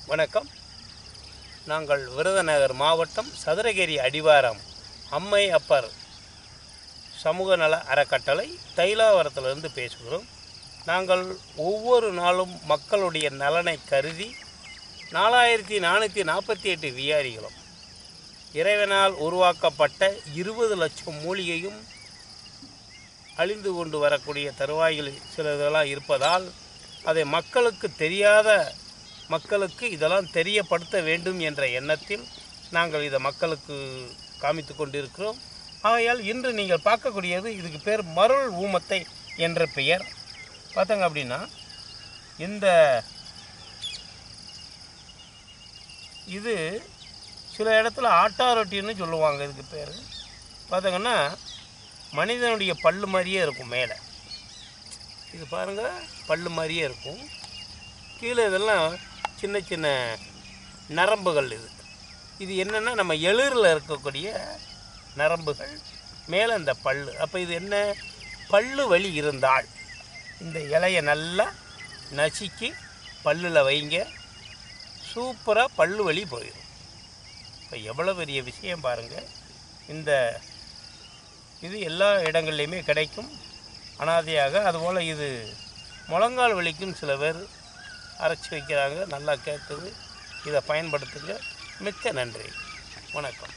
வணக்கம். நாங்கள் விருதுநகர் மாவட்டம் சதுரகிரி அடிவாரம் அம்மை அப்பர் சமூக நல அறக்கட்டளை தைலாவரத்திலிருந்து பேசுகிறோம். நாங்கள் ஒவ்வொரு நாளும் மக்களுடைய நலனை கருதி 4448 விகாரிகளும் இறைவனால் உருவாக்கப்பட்ட 20 லட்சம் மூலிகையும் அழிந்து கொண்டு வரக்கூடிய தருவாயில் சில இதெல்லாம் இருப்பதால் அதை மக்களுக்கு இதெல்லாம் தெரியப்படுத்த வேண்டும் என்ற எண்ணத்தில் நாங்கள் இதை மக்களுக்கு காமித்து கொண்டிருக்கிறோம். ஆகையால் இன்று நீங்கள் பார்க்கக்கூடியது, இதுக்கு பேர் மருள் ஊமத்தை என்ற பெயர். பார்த்தாங்க அப்படின்னா இது சில இடத்துல ஆட்டாரொட்டின்னு சொல்லுவாங்க. இதுக்கு பேர் பார்த்தாங்கன்னா மனிதனுடைய பல்லு மாதிரியே இருக்கும். மேலே இது பாருங்கள், பல்லு மாதிரியே இருக்கும். கீழே இதெல்லாம் சின்ன சின்ன நரம்புகள். இது என்னென்னா நம்ம எளிரில் இருக்கக்கூடிய நரம்புகள், மேலே அந்த பல்லு. அப்போ இது என்ன, பல்லு வலி இருந்தால் இந்த இலையை நல்லா நசுக்கி பல்லில் வைங்க, சூப்பராக பல்லு வலி போயிடும். இப்போ எவ்வளோ பெரிய விஷயம் பாருங்கள். இது எல்லா இடங்கள்லையுமே கிடைக்கும் அனாதையாக. அதுபோல் இது முழங்கால் வலிக்கும் சில பேர் அரைச்சி வைக்கிறாங்க, நல்லா கேட்குது. இதை பயன்படுத்துங்க. மிக்க நன்றி. வணக்கம்.